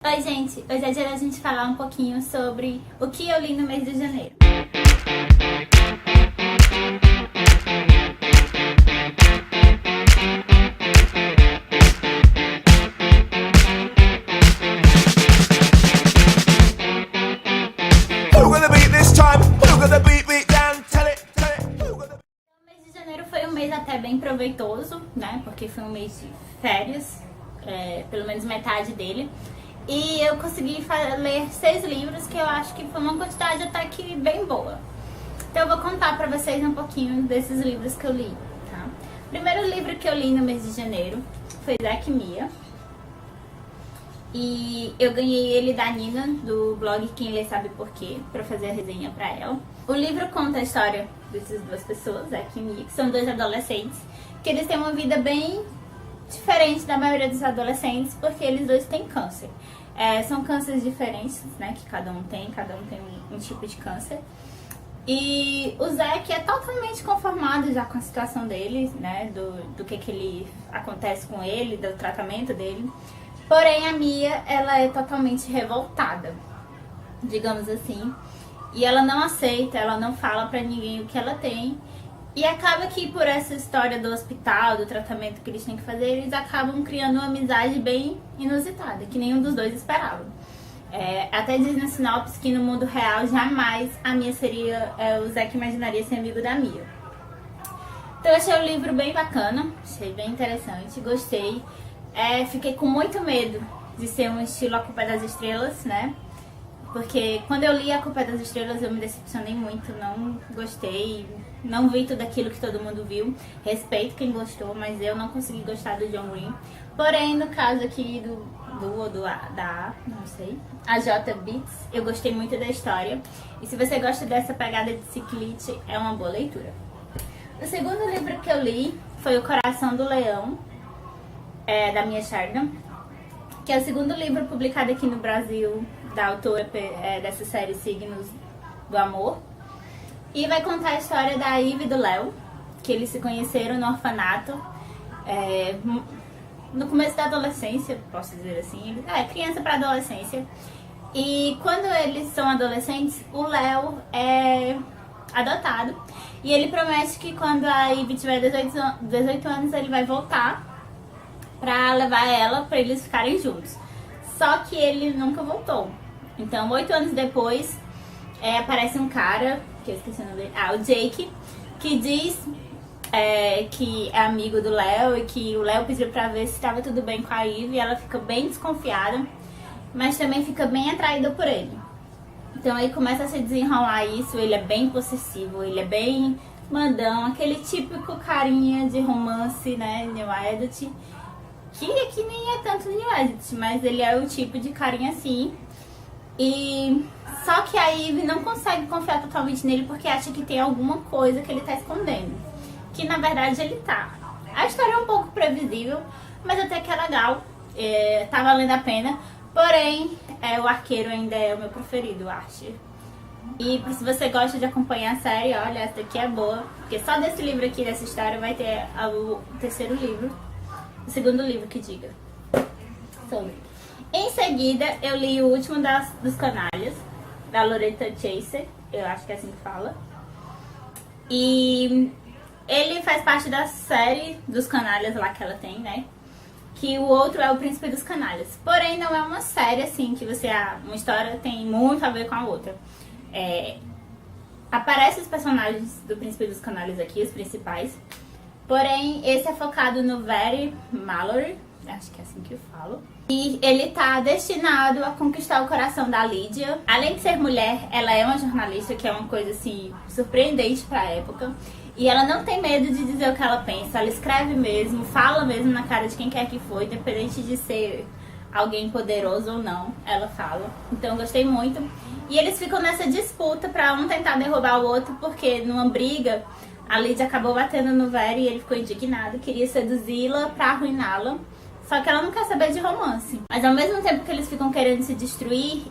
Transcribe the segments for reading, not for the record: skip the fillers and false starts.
Oi gente, hoje é dia da gente falar um pouquinho sobre o que eu li no mês de janeiro. O mês de janeiro foi um mês até bem proveitoso, né? Porque foi um mês de férias, pelo menos metade dele. E eu consegui ler 6 livros, que eu acho que foi uma quantidade até que bem boa. Então eu vou contar pra vocês um pouquinho desses livros que eu li, tá? O primeiro livro que eu li no mês de janeiro foi Zack Mia. E eu ganhei ele da Nina, do blog Quem Lê Sabe Porquê, pra fazer a resenha pra ela. O livro conta a história dessas duas pessoas, Zack e Mia, que são dois adolescentes, que eles têm uma vida bem diferente da maioria dos adolescentes, porque eles dois têm câncer. São cânceres diferentes, né, que cada um tem um tipo de câncer. E o Zack é totalmente conformado já com a situação dele, né, do que ele acontece com ele, do tratamento dele. Porém, a Mia, ela é totalmente revoltada, digamos assim. E ela não aceita, ela não fala pra ninguém o que ela tem. E acaba que por essa história do hospital, do tratamento que eles têm que fazer, eles acabam criando uma amizade bem inusitada, que nenhum dos dois esperava. Até diz na sinopse que no mundo real jamais a Mia seria, o Zack imaginaria ser amigo da Mia. Então eu achei o livro bem bacana, achei bem interessante, gostei. Fiquei com muito medo de ser um estilo A Culpa é das Estrelas, né? Porque quando eu li A Culpa é das Estrelas eu me decepcionei muito, não gostei, não vi tudo aquilo que todo mundo viu. Respeito quem gostou, mas eu não consegui gostar do John Green. Porém, no caso aqui da não sei, a J. Beats, eu gostei muito da história. E se você gosta dessa pegada de ciclite, é uma boa leitura. O segundo livro que eu li foi O Coração do Leão, da Mia Sheridan, que é o segundo livro publicado aqui no Brasil da autora dessa série Signos do Amor. E vai contar a história da Ivy e do Léo, que eles se conheceram no orfanato, no começo da adolescência, posso dizer assim, criança para adolescência. E quando eles são adolescentes, o Léo é adotado, e ele promete que quando a Ivy tiver 18 anos ele vai voltar pra levar ela, pra eles ficarem juntos. Só que ele nunca voltou. Então, 8 anos depois, aparece um cara, que eu esqueci o nome dele, o Jake, que diz que é amigo do Léo e que o Léo pediu pra ver se estava tudo bem com a Ivy, e ela fica bem desconfiada, mas também fica bem atraída por ele. Então aí começa a se desenrolar isso, ele é bem possessivo, ele é bem mandão, aquele típico carinha de romance, né, New Adult, que aqui nem é tanto New Adult, mas ele é o tipo de carinha assim. E só que a Ivy não consegue confiar totalmente nele porque acha que tem alguma coisa que ele tá escondendo, que na verdade ele tá. A história é um pouco previsível, mas até que é legal, tá valendo a pena. Porém, o Arqueiro ainda é o meu preferido, Archer. E se você gosta de acompanhar a série, olha, essa daqui é boa, porque só desse livro aqui, dessa história, vai ter o terceiro livro, o segundo livro que diga sobre. Em seguida, eu li o último dos Canalhas, da Loretta Chaser, eu acho que é assim que fala. E ele faz parte da série dos Canalhas lá que ela tem, né? Que o outro é o Príncipe dos Canalhas. Porém, não é uma série assim, que uma história tem muito a ver com a outra. Aparecem os personagens do Príncipe dos Canalhas aqui, os principais. Porém, esse é focado no Very Mallory, acho que é assim que eu falo. E ele tá destinado a conquistar o coração da Lydia. Além de ser mulher, ela é uma jornalista, que é uma coisa assim, surpreendente pra época. E ela não tem medo de dizer o que ela pensa, ela escreve mesmo, fala mesmo na cara de quem quer que for, independente de ser alguém poderoso ou não, ela fala. Então eu gostei muito. E eles ficam nessa disputa pra um tentar derrubar o outro, porque numa briga, a Lydia acabou batendo no Very e ele ficou indignado, queria seduzi-la pra arruiná-la. Só que ela não quer saber de romance. Mas ao mesmo tempo que eles ficam querendo se destruir,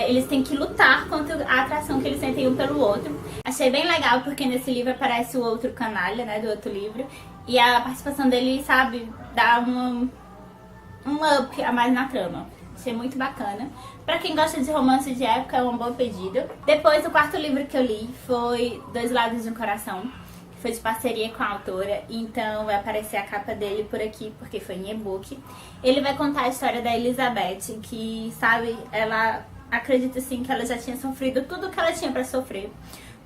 eles têm que lutar contra a atração que eles sentem um pelo outro. Achei bem legal porque nesse livro aparece o outro canalha, né, do outro livro. E a participação dele, sabe, dá um up a mais na trama. Achei muito bacana. Pra quem gosta de romance de época, é uma boa pedida. Depois, o quarto livro que eu li foi Dois Lados de um Coração, que foi de parceria com a autora. Então vai aparecer a capa dele por aqui, porque foi em e-book. Ele vai contar a história da Elizabeth, que, sabe, ela acredita assim que ela já tinha sofrido tudo que ela tinha pra sofrer.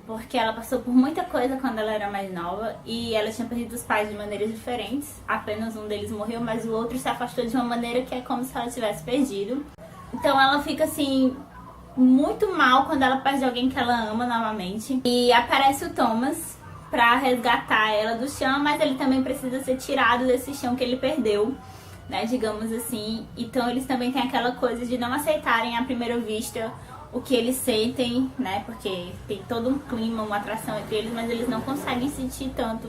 Porque ela passou por muita coisa quando ela era mais nova e ela tinha perdido os pais de maneiras diferentes. Apenas um deles morreu, mas o outro se afastou de uma maneira que é como se ela tivesse perdido. Então ela fica assim, muito mal quando ela perde alguém que ela ama novamente. E aparece o Thomas pra resgatar ela do chão, mas ele também precisa ser tirado desse chão que ele perdeu, né, digamos assim. Então eles também têm aquela coisa de não aceitarem à primeira vista o que eles sentem, né? Porque tem todo um clima, uma atração entre eles, mas eles não conseguem sentir tanto.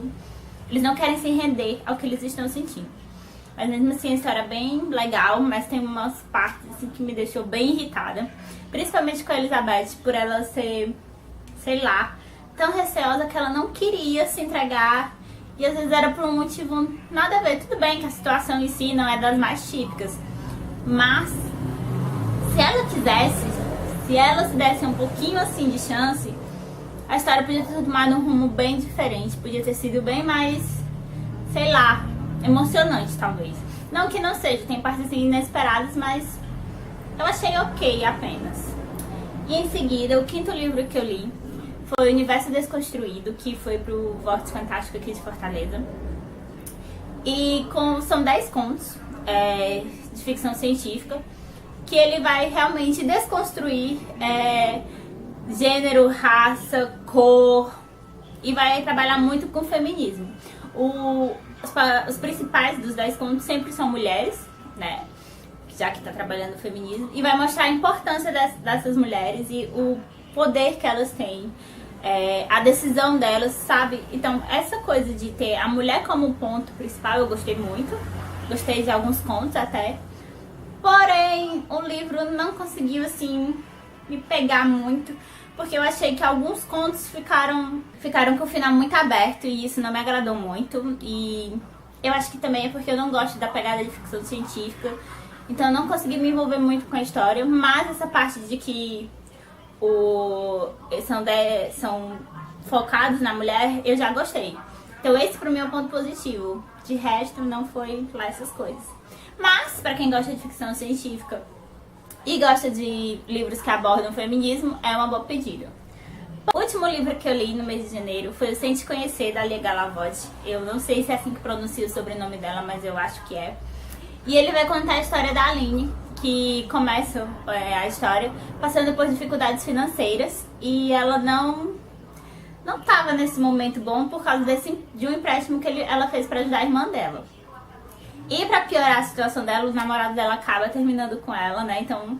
Eles não querem se render ao que eles estão sentindo. Mas mesmo assim, a história é bem legal, mas tem umas partes assim, que me deixou bem irritada. Principalmente com a Elizabeth, por ela ser, sei lá, tão receosa que ela não queria se entregar. E às vezes era por um motivo nada a ver. Tudo bem que a situação em si não é das mais típicas. Mas, se ela quisesse, se ela se desse um pouquinho assim de chance, a história podia ter tomado um rumo bem diferente. Podia ter sido bem mais, sei lá, emocionante talvez. Não que não seja, tem partes assim inesperadas, mas eu achei ok apenas. E em seguida, o quinto livro que eu li foi O Universo Desconstruído, que foi pro Vórtice Fantástico aqui de Fortaleza. E são 10 contos de ficção científica, que ele vai realmente desconstruir gênero, raça, cor, e vai trabalhar muito com o feminismo. Os principais dos 10 contos sempre são mulheres, né? Já que está trabalhando o feminismo, e vai mostrar a importância dessas mulheres e o poder que elas têm, a decisão delas, sabe? Então, essa coisa de ter a mulher como ponto principal, eu gostei muito. Gostei de alguns contos até. Porém, o livro não conseguiu, assim, me pegar muito, porque eu achei que alguns contos ficaram com o final muito aberto e isso não me agradou muito. E eu acho que também é porque eu não gosto da pegada de ficção científica, então eu não consegui me envolver muito com a história. Mas essa parte de que são focados na mulher, eu já gostei. Então esse pra mim é um ponto positivo. De resto, não foi lá essas coisas. Mas, pra quem gosta de ficção científica e gosta de livros que abordam o feminismo, é uma boa pedida. O último livro que eu li no mês de janeiro foi O Sem Te Conhecer, da Lia Galavotti. Eu não sei se é assim que pronuncia o sobrenome dela, mas eu acho que é. E ele vai contar a história da Aline, que começa a história passando por dificuldades financeiras. E ela não estava nesse momento bom por causa de um empréstimo que ela fez para ajudar a irmã dela. E pra piorar a situação dela, o namorado dela acaba terminando com ela, né? Então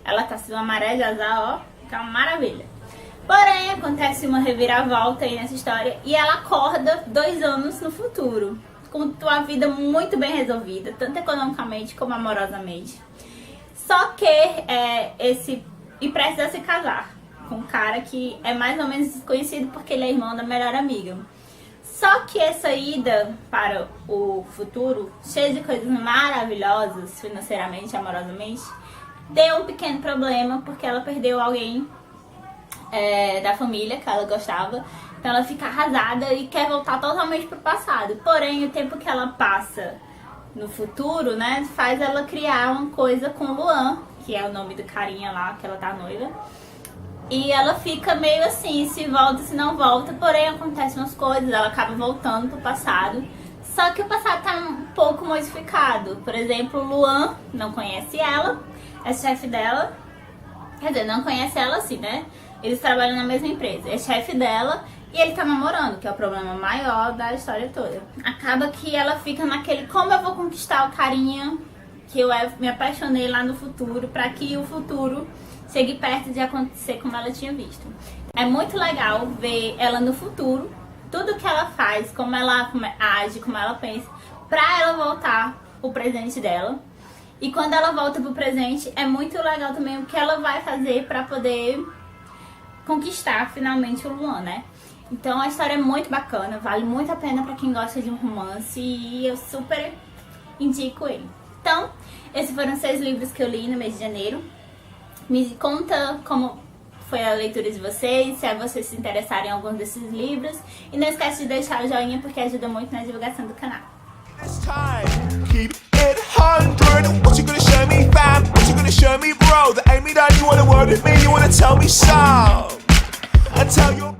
ela tá sendo uma maré de azar, ó, que é uma maravilha. Porém, acontece uma reviravolta aí nessa história e ela acorda 2 anos no futuro, com sua vida muito bem resolvida, tanto economicamente como amorosamente. Só que e precisa se casar com um cara que é mais ou menos desconhecido porque ele é irmão da melhor amiga. Só que essa ida para o futuro, cheia de coisas maravilhosas, financeiramente, amorosamente, deu um pequeno problema, porque ela perdeu alguém da família que ela gostava. Então ela fica arrasada e quer voltar totalmente pro passado. Porém, o tempo que ela passa no futuro, né, faz ela criar uma coisa com o Luan, que é o nome do carinha lá, que ela tá noiva. E ela fica meio assim, se volta, se não volta, porém acontecem umas coisas, ela acaba voltando pro passado. Só que o passado tá um pouco modificado. Por exemplo, o Luan não conhece ela, é chefe dela. Quer dizer, não conhece ela assim, né? Eles trabalham na mesma empresa, é chefe dela e ele tá namorando, que é o problema maior da história toda. Acaba que ela fica naquele, como eu vou conquistar o carinha que eu me apaixonei lá no futuro, pra que o futuro chegue perto de acontecer como ela tinha visto. É muito legal ver ela no futuro, tudo que ela faz, como ela age, como ela pensa, pra ela voltar pro presente dela. E quando ela volta pro presente, é muito legal também o que ela vai fazer pra poder conquistar finalmente o Luan, né? Então a história é muito bacana, vale muito a pena pra quem gosta de um romance e eu super indico ele. Então, esses foram 6 livros que eu li no mês de janeiro. Me conta como foi a leitura de vocês, se vocês se interessarem em algum desses livros. E não esquece de deixar o joinha porque ajuda muito na divulgação do canal. Keep it 100. What you gonna show me, fam? What you gonna show me, bro? That ain't me that you wanna word with me, you wanna tell me so. And tell you